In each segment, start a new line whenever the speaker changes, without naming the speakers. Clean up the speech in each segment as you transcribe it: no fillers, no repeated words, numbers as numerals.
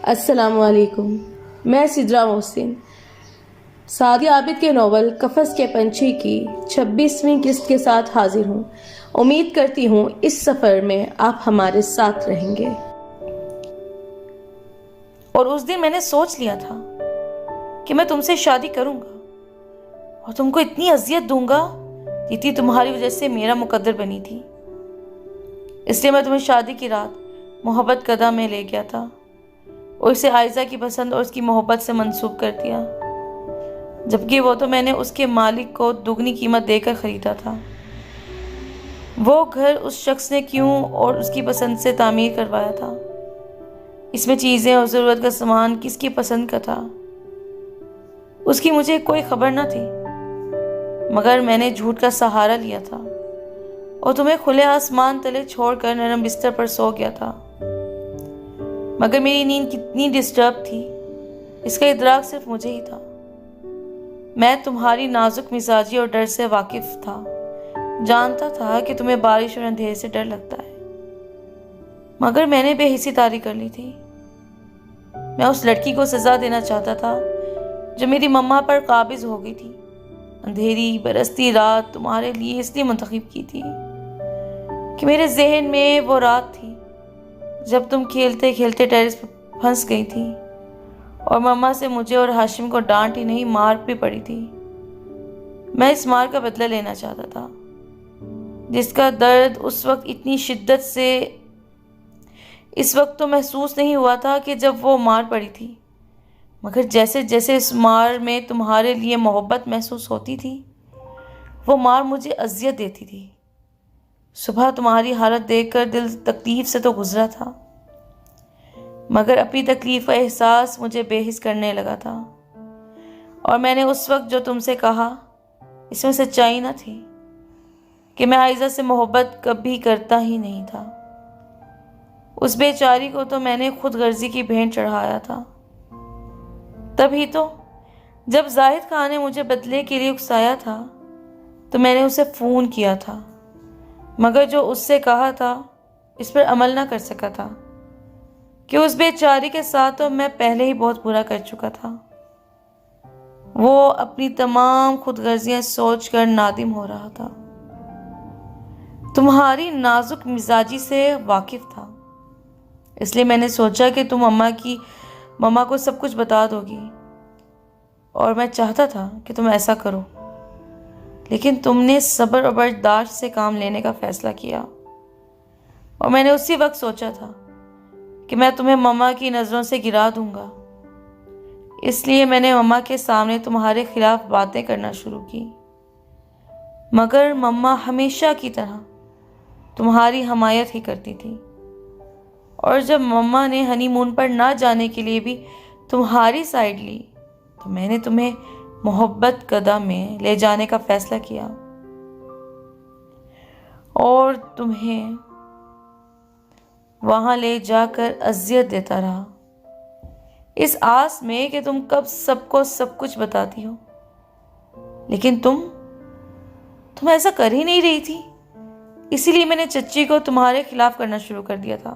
अस्सलामुअलैकुम। मैं सिद्रा मोहसिन सादिया आबिद के नावल कफ़स के पंछी की 26वीं किस्त के साथ हाजिर हूँ। उम्मीद करती हूँ इस सफ़र में आप हमारे साथ रहेंगे।
और उस दिन मैंने सोच लिया था कि मैं तुमसे शादी करूंगा और तुमको इतनी अजियत दूंगा जितनी तुम्हारी वजह से मेरा मुकद्दर बनी थी। इसलिए मैं तुम्हें शादी की रात मोहब्बत कदा में ले गया था और इसे आयजा की पसंद और उसकी मोहब्बत से मंसूब कर दिया, जबकि वो तो मैंने उसके मालिक को दुगनी कीमत देकर ख़रीदा था। वो घर उस शख्स ने क्यों और उसकी पसंद से तामीर करवाया था? इसमें चीज़ें और ज़रूरत का सामान किसकी पसंद का था? उसकी मुझे कोई खबर न थी, मगर मैंने झूठ का सहारा लिया था और तुम्हें खुले आसमान तले छोड़कर नरम बिस्तर पर सो गया था। मगर मेरी नींद कितनी डिस्टर्ब थी, इसका इदराक सिर्फ मुझे ही था। मैं तुम्हारी नाजुक मिजाजी और डर से वाकिफ था, जानता था कि तुम्हें बारिश और अंधेरे से डर लगता है, मगर मैंने बेहिसी तारी कर ली थी। मैं उस लड़की को सज़ा देना चाहता था जो मेरी मम्मा पर काबिज हो गई थी। अंधेरी बरसती रात तुम्हारे लिए इसलिए मुंतखब की थी कि मेरे जहन में वो रात थी जब तुम खेलते खेलते टेरेस पर फंस गई थी और मम्मा से मुझे और हाशिम को डांट ही नहीं मार भी पड़ी थी। मैं इस मार का बदला लेना चाहता था, जिसका दर्द उस वक्त इतनी शिद्दत से इस वक्त तो महसूस नहीं हुआ था कि जब वो मार पड़ी थी, मगर जैसे जैसे इस मार में तुम्हारे लिए मोहब्बत महसूस होती थी, वो मार मुझे अजियत देती थी। सुबह तुम्हारी हालत देखकर दिल तकलीफ से तो गुजरा था, मगर अपनी तकलीफ का एहसास मुझे बेहिस करने लगा था। और मैंने उस वक्त जो तुमसे कहा, इसमें सच्चाई न थी कि मैं आयजा से मोहब्बत कभी करता ही नहीं था। उस बेचारी को तो मैंने खुद गर्जी की भेंट चढ़ाया था। तभी तो जब जाहिद खान ने मुझे बदले के लिए उकसाया था तो मैंने उसे फ़ोन किया था, मगर जो उससे कहा था इस पर अमल ना कर सका था कि उस बेचारी के साथ तो मैं पहले ही बहुत बुरा कर चुका था। वो अपनी तमाम खुदगर्जियां सोचकर नादिम हो रहा था। तुम्हारी नाजुक मिजाजी से वाकिफ था, इसलिए मैंने सोचा कि तुम मम्मा को सब कुछ बता दोगी, और मैं चाहता था कि तुम ऐसा करो, लेकिन तुमने सब्र और बर्दाश्त से काम लेने का फैसला किया। और मैंने उसी वक्त सोचा था कि मैं तुम्हें मम्मा की नज़रों से गिरा दूंगा, इसलिए मैंने मम्मा के सामने तुम्हारे खिलाफ बातें करना शुरू की। मगर मम्मा हमेशा की तरह तुम्हारी हमायत ही करती थी, और जब मम्मा ने हनीमून पर ना जाने के लिए भी तुम्हारी साइड ली तो मैंने तुम्हें मोहब्बत कदा में ले जाने का फैसला किया और तुम्हें वहां ले जाकर अजियत देता रहा, इस आस में कि तुम कब सबको सब कुछ बताती हो। लेकिन तुम ऐसा कर ही नहीं रही थी, इसीलिए मैंने चच्ची को तुम्हारे खिलाफ करना शुरू कर दिया था।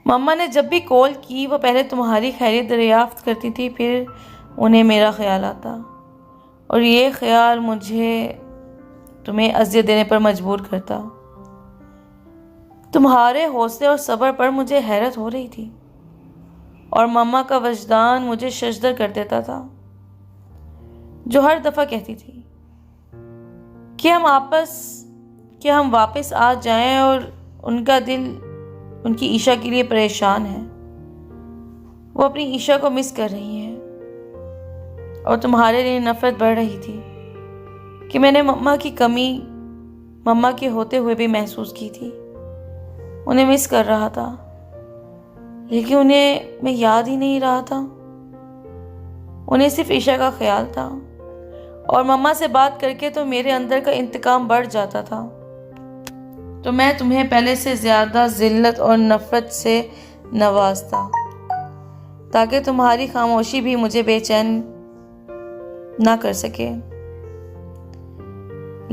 मम्मा ने जब भी कॉल की वो पहले तुम्हारी खैरियत दरियाफ्त करती थी, फिर उन्हें मेरा ख्याल आता, और ये ख्याल मुझे तुम्हें अज़ियत देने पर मजबूर करता। तुम्हारे हौसले और सब्र पर मुझे हैरत हो रही थी, और मम्मा का वजदान मुझे शजदर कर देता था, जो हर दफ़ा कहती थी कि हम वापस आ जाएं, और उनका दिल उनकी ईशा के लिए परेशान है। वो अपनी ईशा को मिस कर रही हैं, और तुम्हारे लिए नफरत बढ़ रही थी कि मैंने मम्मा की कमी मम्मा के होते हुए भी महसूस की थी। उन्हें मिस कर रहा था, लेकिन उन्हें मैं याद ही नहीं रहा था। उन्हें सिर्फ ईशा का ख्याल था, और मम्मा से बात करके तो मेरे अंदर का इंतकाम बढ़ जाता था। तो मैं तुम्हें पहले से ज़्यादा ज़िल्लत और नफ़रत से नवाजता, ताकि तुम्हारी खामोशी भी मुझे बेचैन ना कर सके।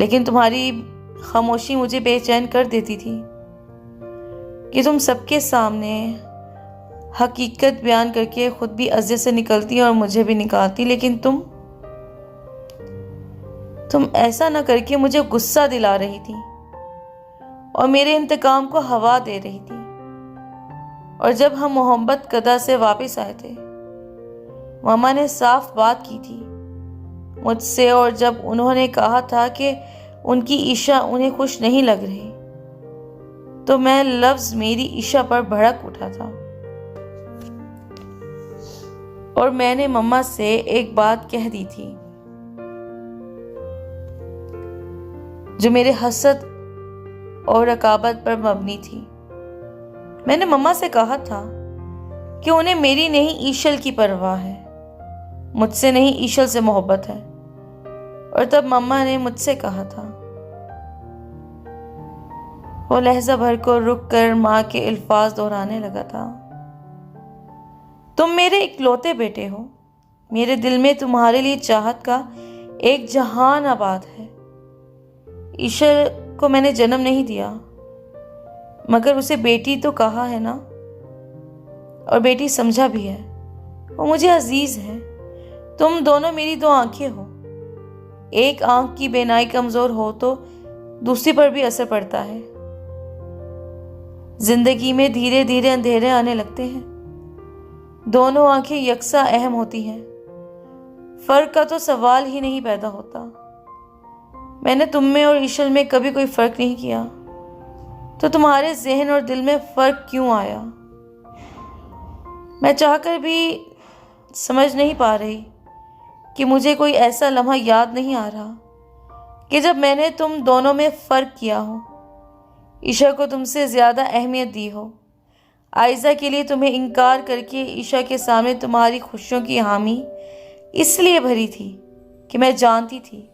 लेकिन तुम्हारी खामोशी मुझे बेचैन कर देती थी कि तुम सबके सामने हकीकत बयान करके खुद भी अज़ियत से निकलती और मुझे भी निकालती, लेकिन तुम ऐसा ना करके मुझे गुस्सा दिला रही थी और मेरे इंतकाम को हवा दे रही थी। और जब हम मोहब्बत कदा से वापस आए थे, मामा ने साफ बात की थी मुझसे, और जब उन्होंने कहा था कि उनकी ईशा उन्हें खुश नहीं लग रही, तो मैं लफ्ज मेरी ईशा पर भड़क उठा था और मैंने मम्मा से एक बात कह दी थी जो मेरे हसद और रकाबत पर मबनी थी। मैंने मम्मा से कहा था कि उन्हें मेरी नहीं ईशल की परवाह है, मुझसे नहीं ईशल से मोहब्बत है। और तब मम्मा ने मुझसे कहा था, वो लहजा भर को रुक कर माँ के अल्फाज दोहराने लगा था, तुम मेरे इकलौते बेटे हो, मेरे दिल में तुम्हारे लिए चाहत का एक जहान आबाद है। ईशल को मैंने जन्म नहीं दिया, मगर उसे बेटी तो कहा है ना, और बेटी समझा भी है। वो मुझे अजीज है। तुम दोनों मेरी दो आंखें हो। एक आंख की बेनाई कमजोर हो तो दूसरी पर भी असर पड़ता है। जिंदगी में धीरे धीरे अंधेरे आने लगते हैं। दोनों आंखें यकसा अहम होती हैं। फर्क का तो सवाल ही नहीं पैदा होता। मैंने तुम में और ईशल में कभी कोई फर्क नहीं किया, तो तुम्हारे जहन और दिल में फर्क क्यों आया? मैं चाहकर भी समझ नहीं पा रही कि मुझे कोई ऐसा लम्हा याद नहीं आ रहा कि जब मैंने तुम दोनों में फ़र्क किया हो, ईशा को तुमसे ज़्यादा अहमियत दी हो। आयज़ा के लिए तुम्हें इनकार करके ईशा के सामने तुम्हारी खुशियों की हामी इसलिए भरी थी कि मैं जानती थी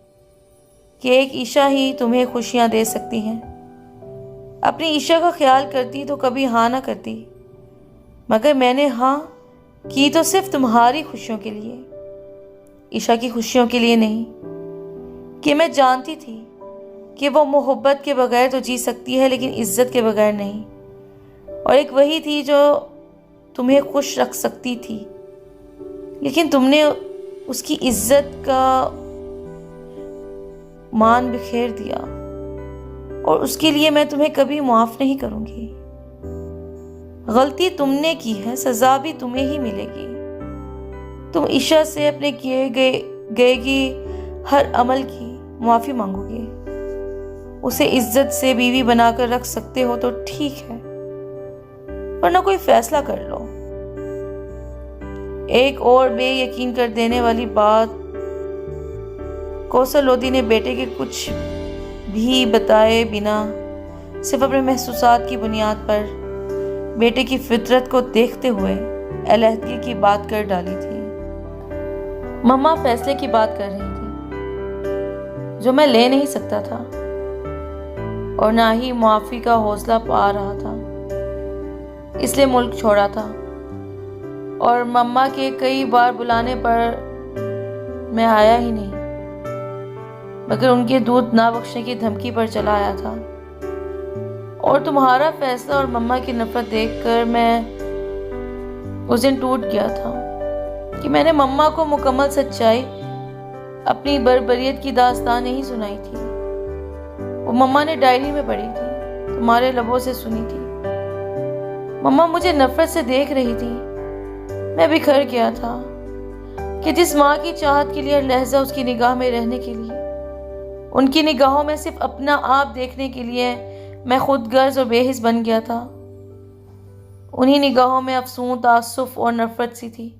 कि एक ईशा ही तुम्हें खुशियाँ दे सकती हैं। अपनी ईशा का ख्याल करती तो कभी हाँ ना करती, मगर मैंने हाँ की तो सिर्फ तुम्हारी खुशियों के लिए, ईशा की खुशियों के लिए नहीं। कि मैं जानती थी कि वो मोहब्बत के बगैर तो जी सकती है, लेकिन इज्जत के बगैर नहीं। और एक वही थी जो तुम्हें खुश रख सकती थी, लेकिन तुमने उसकी इज्जत का मान बिखेर दिया, और उसके लिए मैं तुम्हें कभी माफ नहीं करूंगी। गलती तुमने की है, सजा भी तुम्हें ही मिलेगी। तुम ईशा से अपने किए गए हर अमल की माफी मांगोगे। उसे इज्जत से बीवी बनाकर रख सकते हो तो ठीक है, वरना कोई फैसला कर लो। एक और बेयकीन कर देने वाली बात, कौसर लोधी ने बेटे के कुछ भी बताए बिना सिर्फ अपने महसूसात की बुनियाद पर बेटे की फितरत को देखते हुए अलहदगी की बात कर डाली थी। मम्मा फैसले की बात कर रही थी जो मैं ले नहीं सकता था, और ना ही मुआफ़ी का हौसला पा रहा था, इसलिए मुल्क छोड़ा था। और मम्मा के कई बार बुलाने पर मैं आया ही नहीं, मगर उनके दूध ना बख्शने की धमकी पर चला आया था। और तुम्हारा फैसला और मम्मा की नफरत देखकर मैं उस दिन टूट गया था कि मैंने मम्मा को मुकम्मल सच्चाई अपनी बर्बरियत की दास्तान नहीं सुनाई थी। वो मम्मा ने डायरी में पढ़ी थी, तुम्हारे लबों से सुनी थी। मम्मा मुझे नफरत से देख रही थी। मैं बिखर गया था कि जिस माँ की चाहत के लिए लहजा उसकी निगाह में रहने के लिए, उनकी निगाहों में सिर्फ अपना आप देखने के लिए मैं खुद गर्ज और बेहिस बन गया था। उन्हीं निगाहों में अफसून, तासुफ और नफरत सी थी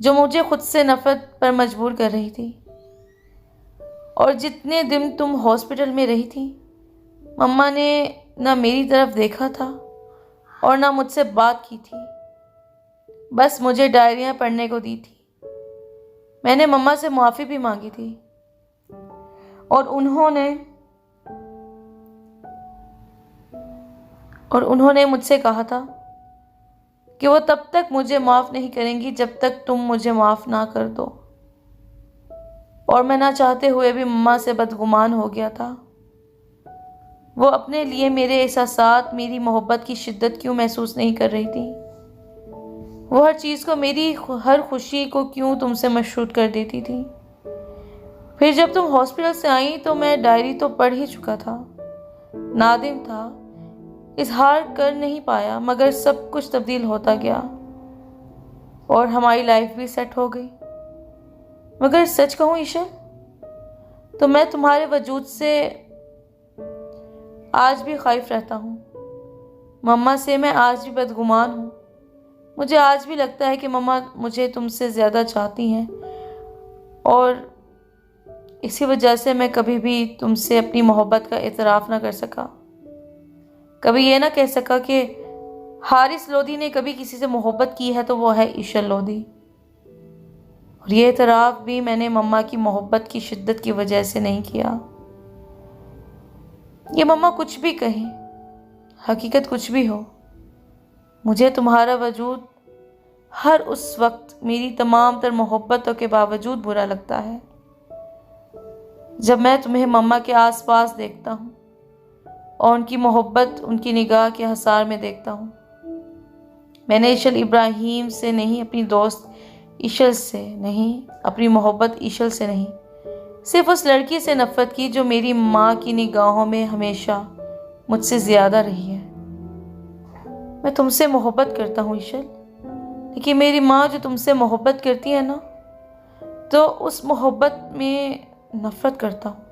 जो मुझे खुद से नफरत पर मजबूर कर रही थी। और जितने दिन तुम हॉस्पिटल में रही थी, मम्मा ने ना मेरी तरफ देखा था और ना मुझसे बात की थी, बस मुझे डायरियां पढ़ने को दी थी। मैंने मम्मा से माफ़ी भी मांगी थी, और उन्होंने मुझसे कहा था कि वो तब तक मुझे माफ़ नहीं करेंगी जब तक तुम मुझे माफ़ ना कर दो। और मैं ना चाहते हुए भी मम्मा से बदगुमान हो गया था। वो अपने लिए मेरे एहसासात, मेरी मोहब्बत की शिद्दत क्यों महसूस नहीं कर रही थी? वो हर चीज़ को, मेरी हर खुशी को क्यों तुमसे मशरूत कर देती थी। फिर जब तुम हॉस्पिटल से आई तो मैं डायरी तो पढ़ ही चुका था, नादिम था, इजहार कर नहीं पाया, मगर सब कुछ तब्दील होता गया और हमारी लाइफ भी सेट हो गई। मगर सच कहूँ ईशा, तो मैं तुम्हारे वजूद से आज भी खौफ रहता हूँ। मम्मा से मैं आज भी बदगुमान हूँ। मुझे आज भी लगता है कि मम्मा मुझे तुमसे ज़्यादा चाहती हैं और इसी वजह से मैं कभी भी तुमसे अपनी मोहब्बत का इतराफ़ ना कर सका। कभी ये ना कह सका कि हारिस लोधी ने कभी किसी से मोहब्बत की है तो वो है ईशा लोधी। और ये इतराफ़ भी मैंने मम्मा की मोहब्बत की शिद्दत की वजह से नहीं किया। ये मम्मा कुछ भी कहें, हकीकत कुछ भी हो, मुझे तुम्हारा वजूद हर उस वक्त मेरी तमाम तर मोहब्बतों के बावजूद बुरा लगता है जब मैं तुम्हें मम्मा के आसपास देखता हूँ और उनकी मोहब्बत उनकी निगाह के हसार में देखता हूँ। मैंने इशल इब्राहिम से नहीं, अपनी दोस्त इशल से नहीं, अपनी मोहब्बत इशल से नहीं, सिर्फ उस लड़की से नफ़रत की जो मेरी माँ की निगाहों में हमेशा मुझसे ज़्यादा रही है। मैं तुमसे मोहब्बत करता हूँ इशल, लेकिन मेरी माँ जो तुमसे मोहब्बत करती है ना, तो उस मोहब्बत में नफ़रत करता हूँ,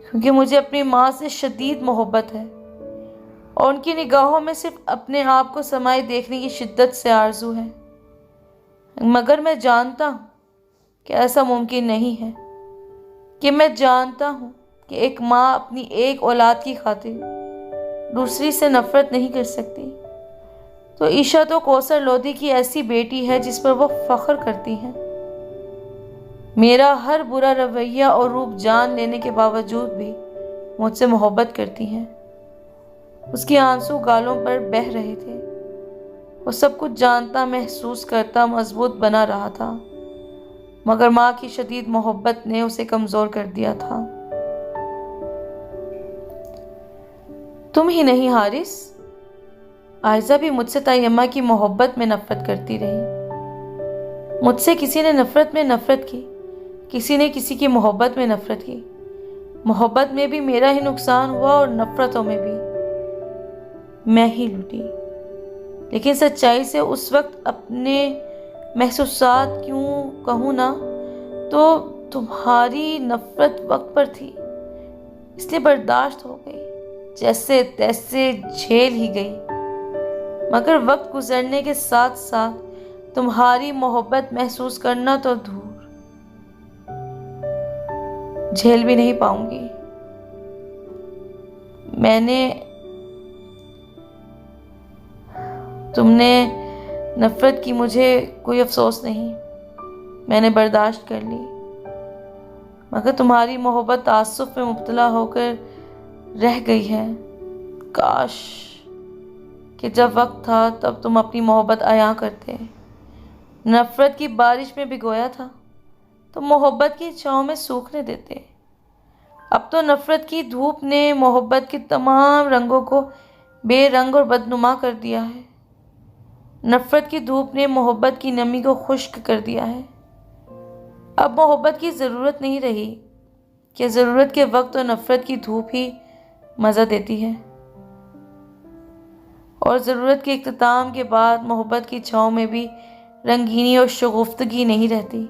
क्योंकि मुझे अपनी माँ से शदीद मोहब्बत है और उनकी निगाहों में सिर्फ अपने आप को समाये देखने की शिद्दत से आरज़ू है। मगर मैं जानता हूँ कि ऐसा मुमकिन नहीं है, कि मैं जानता हूँ कि एक माँ अपनी एक औलाद की खातिर दूसरी से नफ़रत नहीं कर सकती। तो ईशा तो कौसर लोधी की ऐसी बेटी है जिस पर वो फ़ख्र करती हैं। मेरा हर बुरा रवैया और रूप जान लेने के बावजूद भी मुझसे मोहब्बत करती हैं। उसके आंसू गालों पर बह रहे थे। वो सब कुछ जानता, महसूस करता, मजबूत बना रहा था, मगर माँ की शदीद मोहब्बत ने उसे कमज़ोर कर दिया था। तुम ही नहीं हारिस, आयजा भी मुझसे तायम्मा की मोहब्बत में नफ़रत करती रही। मुझसे किसी ने नफ़रत में नफ़रत की, किसी ने किसी की मोहब्बत में नफ़रत की। मोहब्बत में भी मेरा ही नुकसान हुआ और नफ़रतों में भी मैं ही लुटी। लेकिन सच्चाई से उस वक्त अपने महसूसात क्यों कहूँ ना, तो तुम्हारी नफ़रत वक्त पर थी, इसलिए बर्दाश्त हो गई, जैसे तैसे झेल ही गई। मगर वक्त गुजरने के साथ साथ तुम्हारी मोहब्बत महसूस करना तो दूर, झेल भी नहीं पाऊंगी। तुमने नफ़रत की, मुझे कोई अफसोस नहीं, मैंने बर्दाश्त कर ली। मगर तुम्हारी मोहब्बत तासुफ में मुब्तला होकर रह गई है। काश कि जब वक्त था तब तुम अपनी मोहब्बत अयां करते, नफ़रत की बारिश में भिगोया था तो मोहब्बत की छाँव में सूखने देते। अब तो नफ़रत की धूप ने मोहब्बत के तमाम रंगों को बेरंग और बदनुमा कर दिया है। नफ़रत की धूप ने मोहब्बत की नमी को खुश्क कर दिया है। अब मोहब्बत की ज़रूरत नहीं रही कि ज़रूरत के वक्त तो नफ़रत की धूप ही मज़ा देती है, और ज़रूरत के इख्तिताम के बाद मोहब्बत की छाँव में भी रंगीनी और शगुफ्तगी नहीं रहती।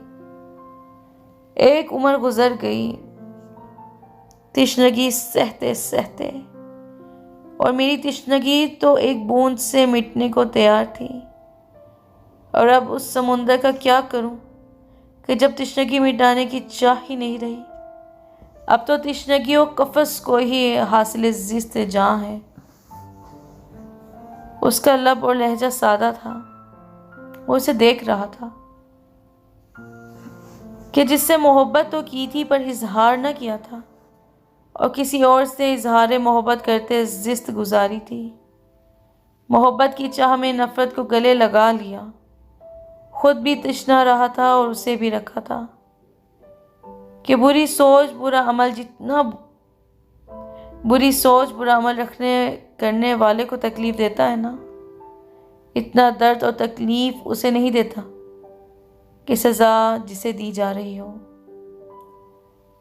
एक उम्र गुजर गई तिश्नगी सहते सहते, और मेरी तिश्नगी तो एक बूंद से मिटने को तैयार थी। और अब उस समुंदर का क्या करूं कि जब तिश्नगी मिटाने की चाह ही नहीं रही। अब तो तिश्नगी और कफस को ही हासिल ज़िस्त जहाँ है। उसका लब और लहजा सादा था, वो उसे देख रहा था कि जिससे मोहब्बत तो की थी पर इजहार न किया था, और किसी और से इजहार मोहब्बत करते ज़िस्त गुजारी थी। मोहब्बत की चाह में नफ़रत को गले लगा लिया, खुद भी तृष्णा रहा था और उसे भी रखा था कि बुरी सोच बुरा अमल करने वाले को तकलीफ़ देता है ना, इतना दर्द और तकलीफ उसे नहीं देता कि सज़ा जिसे दी जा रही हो।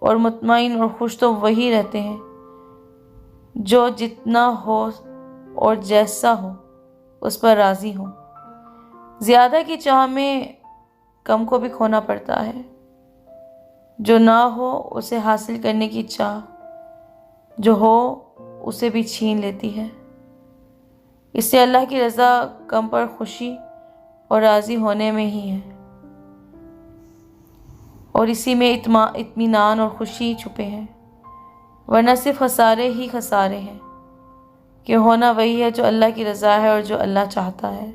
और मुतमईन और खुश तो वही रहते हैं जो जितना हो और जैसा हो उस पर राज़ी हो। ज़्यादा की चाह में कम को भी खोना पड़ता है। जो ना हो उसे हासिल करने की चाह जो हो उसे भी छीन लेती है। इससे अल्लाह की रज़ा कम पर खुशी और राज़ी होने में ही है, और इसी में इत्मीनान और खुशी छुपे हैं। वरना सिर्फ खसारे ही खसारे हैं कि होना वही है जो अल्लाह की रज़ा है और जो अल्लाह चाहता है।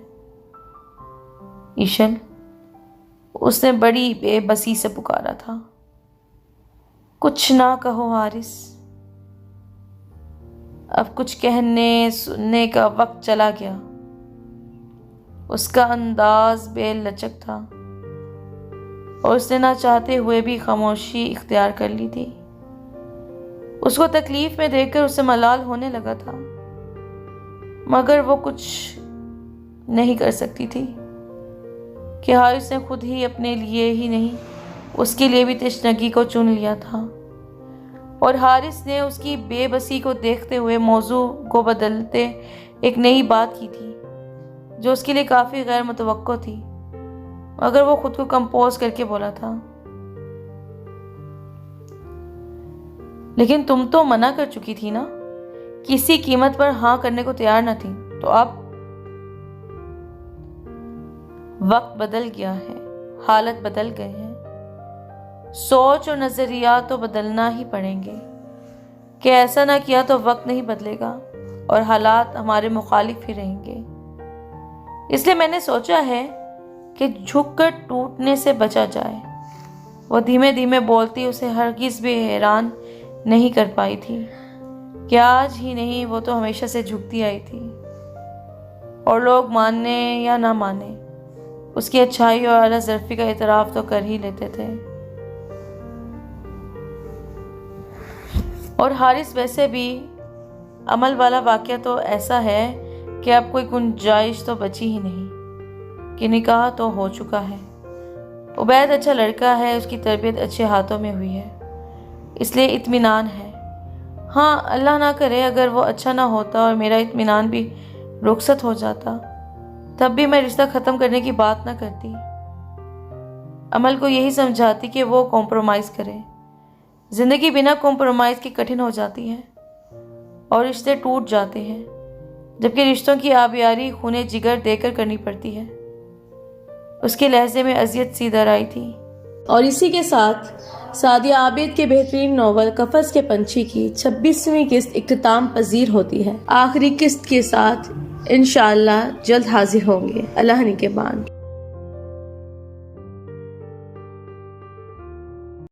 ईशन, उसने बड़ी बेबसी से पुकारा था। कुछ ना कहो हारिस, अब कुछ कहने सुनने का वक्त चला गया। उसका अंदाज बेलचक था और उसने ना चाहते हुए भी खामोशी इख्तियार कर ली थी। उसको तकलीफ में देखकर उसे मलाल होने लगा था, मगर वो कुछ नहीं कर सकती थी कि हारिस ने खुद ही अपने लिए ही नहीं उसके लिए भी तशनगी को चुन लिया था। और हारिस ने उसकी बेबसी को देखते हुए मौजू को बदलते एक नई बात की थी जो उसके लिए काफ़ी गैर मुतवक्को थी, मगर वो खुद को कंपोज करके बोला था, लेकिन तुम तो मना कर चुकी थी ना, किसी कीमत पर हाँ करने को तैयार न थी, तो अब वक्त बदल गया है, हालत बदल गए हैं, सोच और नजरियात तो बदलना ही पड़ेंगे कि ऐसा ना किया तो वक्त नहीं बदलेगा और हालात हमारे मुखालिफ ही रहेंगे। इसलिए मैंने सोचा है कि झुककर टूटने से बचा जाए। वो धीमे धीमे बोलती उसे हरगिज़ भी हैरान नहीं कर पाई थी कि आज ही नहीं, वो तो हमेशा से झुकती आई थी और लोग माने या ना माने उसकी अच्छाई और आला ज़र्फ़ी का इतराफ़ तो कर ही लेते थे। और हारिस वैसे भी अमल वाला वाक़या तो ऐसा है कि अब कोई गुंजाइश तो बची ही नहीं कि निकाह तो हो चुका है। उबैद अच्छा लड़का है, उसकी तरबियत अच्छे हाथों में हुई है, इसलिए इत्मीनान है। हाँ, अल्लाह ना करे अगर वो अच्छा ना होता और मेरा इत्मीनान भी रुखसत हो जाता, तब भी मैं रिश्ता ख़त्म करने की बात ना करती। अमल को यही समझाती कि वो कॉम्प्रोमाइज़ करे। ज़िंदगी बिना कॉम्प्रोमाइज़ की कठिन हो जाती है और रिश्ते टूट जाते हैं, जबकि रिश्तों की आबियारी खूने जिगर देकर करनी पड़ती है। उसके लहजे में अजियत सी दर आई थी।
और इसी के साथ सादिया आबिद के बेहतरीन नॉवल कफस के पंछी की 26वीं किस्त इख्तिताम पजीर होती है। आखिरी किस्त के साथ इंशाअल्लाह जल्द हाजिर होंगे। अल्लाह निगहबान।